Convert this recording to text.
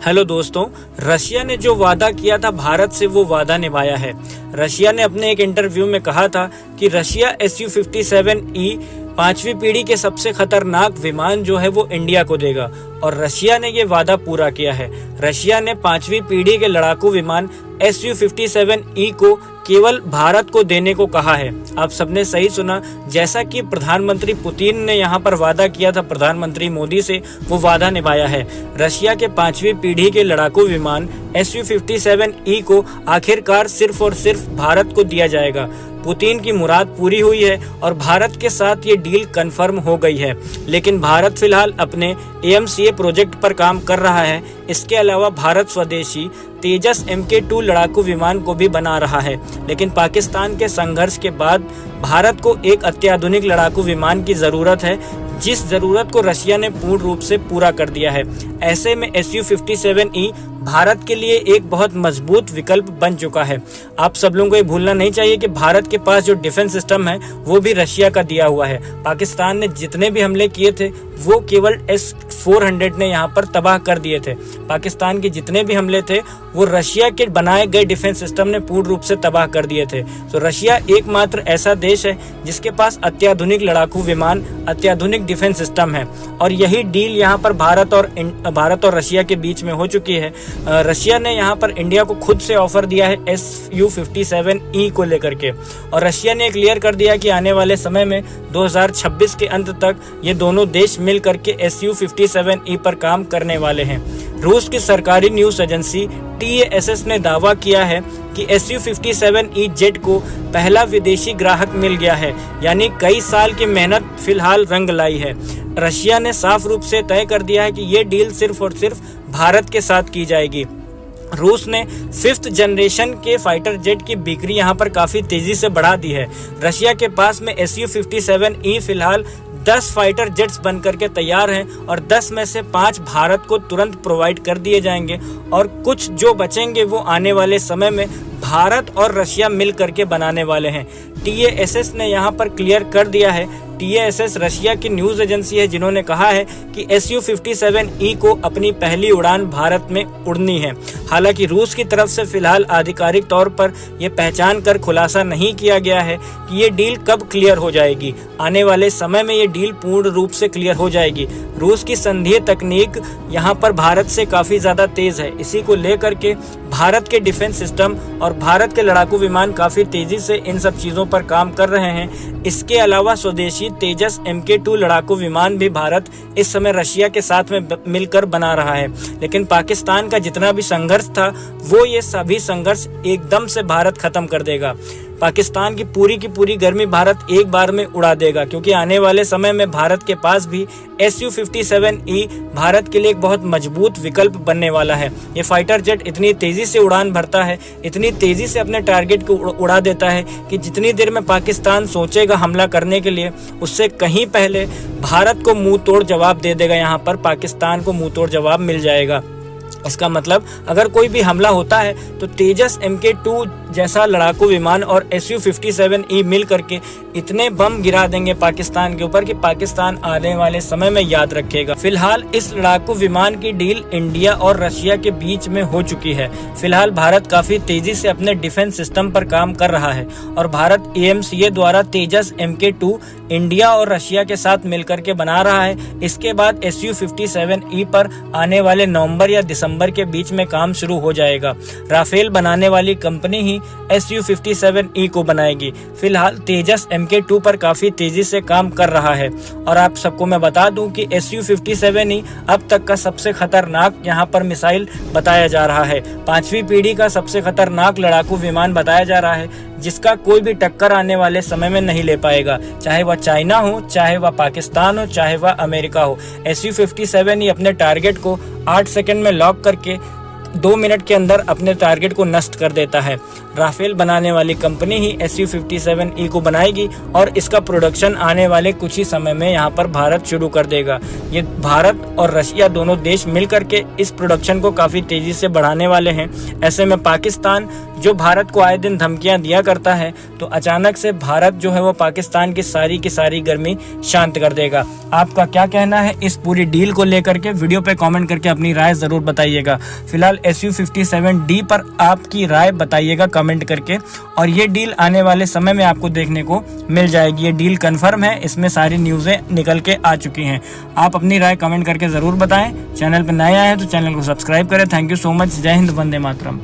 Hello दोस्तों, Russia ने जो वादा किया था भारत से वो वादा निभाया है। रशिया ने अपने एक इंटरव्यू में कहा था कि रशिया Su-57E 5वीं पीढ़ी के सबसे खतरनाक विमान जो है वो इंडिया को देगा और रशिया ने ये वादा पूरा किया है। रशिया ने 5वीं पीढ़ी के लड़ाकू विमान Su-57E को केवल भारत को देने को कहा है। आप सबने सही सुना, जैसा कि प्रधानमंत्री पुतिन ने यहाँ पर वादा किया था प्रधानमंत्री मोदी से, वो वादा निभाया है। रशिया के 5वीं पीढ़ी के लड़ाकू विमान Su-57E को आखिरकार सिर्फ और सिर्फ भारत को दिया जाएगा। पुतिन की मुराद पूरी हुई है और भारत के साथ ये डील कंफर्म हो गई है। लेकिन भारत फिलहाल अपने AMCA प्रोजेक्ट पर काम कर रहा है। इसके अलावा भारत स्वदेशी तेजस Mk2 लड़ाकू विमान को भी बना रहा है। लेकिन पाकिस्तान के संघर्ष के बाद भारत को एक अत्याधुनिक लड़ाकू विमान की ज़रूरत है, जिस ज़रूरत को रशिया ने पूर्ण रूप से पूरा कर दिया है। ऐसे में Su-57E भारत के लिए एक बहुत मजबूत विकल्प बन चुका है। आप सब लोगों को ये भूलना नहीं चाहिए कि भारत के पास जो डिफेंस सिस्टम है वो भी रशिया का दिया हुआ है। पाकिस्तान ने जितने भी हमले किए थे वो केवल S-400 ने यहाँ पर तबाह कर दिए थे। पाकिस्तान के जितने भी हमले थे वो रशिया के बनाए गए डिफेंस सिस्टम ने पूर्ण रूप से तबाह कर दिए थे। तो रशिया एकमात्र ऐसा देश है जिसके पास अत्याधुनिक लड़ाकू विमान, अत्याधुनिक डिफेंस सिस्टम है और यही डील यहाँ पर भारत और रशिया के बीच में हो चुकी है। रशिया ने यहाँ पर इंडिया को खुद से ऑफर दिया है Su-57E को लेकर के, और रशिया ने क्लियर कर दिया कि आने वाले समय में 2026 के अंत तक ये दोनों देश मिल करके Su-57E पर काम करने वाले हैं। रूस की सरकारी न्यूज़ एजेंसी TASS ने दावा किया है कि Su-57E जेट को पहला विदेशी ग्राहक मिल गया है, यानी कई साल की मेहनत फिलहाल रंग लाई है। रशिया ने साफ रूप से तय कर दिया है कि ये डील सिर्फ और सिर्फ भारत के साथ की जाएगी। रूस ने 5th जनरेशन के फाइटर जेट की बिक्री यहाँ पर काफ़ी तेज़ी से बढ़ा दी है। रशिया के पास में Su-57E फिलहाल 10 फाइटर जेट्स बन करके तैयार हैं और 10 में से 5 भारत को तुरंत प्रोवाइड कर दिए जाएंगे और कुछ जो बचेंगे वो आने वाले समय में भारत और रशिया मिल करके बनाने वाले हैं। TASS ने यहाँ पर क्लियर कर दिया है। TASS रशिया की न्यूज़ एजेंसी है जिन्होंने कहा है कि Su-57E को अपनी पहली उड़ान भारत में उड़नी है। हालांकि रूस की तरफ से फिलहाल आधिकारिक तौर पर यह पहचान कर खुलासा नहीं किया गया है कि ये डील कब क्लियर हो जाएगी। आने वाले समय में ये डील पूर्ण रूप से क्लियर हो जाएगी। रूस की संघीय तकनीक यहाँ पर भारत से काफ़ी ज़्यादा तेज़ है। इसी को लेकर के भारत के डिफेंस सिस्टम और भारत के लड़ाकू विमान काफ़ी तेज़ी से इन सब चीज़ों पर काम कर रहे हैं। इसके अलावा स्वदेशी तेजस Mk2 लड़ाकू विमान भी भारत इस समय रशिया के साथ में मिलकर बना रहा है। लेकिन पाकिस्तान का जितना भी संघर्ष था वो ये सभी संघर्ष एकदम से भारत खत्म कर देगा। पाकिस्तान की पूरी गर्मी भारत एक बार में उड़ा देगा, क्योंकि आने वाले समय में भारत के पास भी Su-57E भारत के लिए एक बहुत मजबूत विकल्प बनने वाला है। ये फाइटर जेट इतनी तेज़ी से उड़ान भरता है, इतनी तेज़ी से अपने टारगेट को उड़ा देता है कि जितनी देर में पाकिस्तान सोचेगा हमला करने के लिए, उससे कहीं पहले भारत को मुंह तोड़ जवाब दे देगा। यहाँ पर पाकिस्तान को मुंह तोड़ जवाब मिल जाएगा। इसका मतलब अगर कोई भी हमला होता है तो तेजस Mk2 जैसा लड़ाकू विमान और Su-57E मिल करके इतने बम गिरा देंगे पाकिस्तान के ऊपर कि पाकिस्तान आने वाले समय में याद रखेगा। फिलहाल इस लड़ाकू विमान की डील इंडिया और रशिया के बीच में हो चुकी है। फिलहाल भारत काफ़ी तेज़ी से अपने डिफेंस सिस्टम पर काम कर रहा है और भारत AMCA द्वारा तेजस Mk2 इंडिया और रशिया के साथ मिलकर के बना रहा है। इसके बाद Su-57E पर आने वाले नवंबर या दिसंबर के बीच में काम शुरू हो जाएगा। राफेल बनाने वाली कंपनी ही Su-57E को बनाएगी। फिलहाल तेजस Mk2 पर काफ़ी तेज़ी से काम कर रहा है और आप सबको मैं बता दूं कि Su-57E अब तक का सबसे खतरनाक यहाँ पर मिसाइल बताया जा रहा है। 5वीं पीढ़ी का सबसे खतरनाक लड़ाकू विमान बताया जा रहा है, जिसका कोई भी टक्कर आने वाले समय में नहीं ले पाएगा, चाहे वह चाइना हो, चाहे वह पाकिस्तान हो, चाहे वह अमेरिका हो। Su-57E अपने टारगेट को 8 सेकंड में लॉक करके 2 मिनट के अंदर अपने टारगेट को नष्ट कर देता है। राफेल बनाने वाली कंपनी ही Su-57E को बनाएगी और इसका प्रोडक्शन आने वाले कुछ ही समय में यहाँ पर भारत शुरू कर देगा। ये भारत और रशिया दोनों देश मिलकर के इस प्रोडक्शन को काफ़ी तेज़ी से बढ़ाने वाले हैं। ऐसे में पाकिस्तान जो भारत को आए दिन धमकियां दिया करता है, तो अचानक से भारत जो है वो पाकिस्तान की सारी गर्मी शांत कर देगा। आपका क्या कहना है इस पूरी डील को लेकर के? वीडियो पे कमेंट करके अपनी राय ज़रूर बताइएगा। फिलहाल Su-57D पर आपकी राय बताइएगा कमेंट करके, और ये डील आने वाले समय में आपको देखने को मिल जाएगी। ये डील कन्फर्म है, इसमें सारी न्यूज़ें निकल के आ चुकी हैं। आप अपनी राय कमेंट करके ज़रूर बताएं। चैनल पर नए आए हैं तो चैनल को सब्सक्राइब करें। Thank you so much. जय हिंद, वंदे मातरम।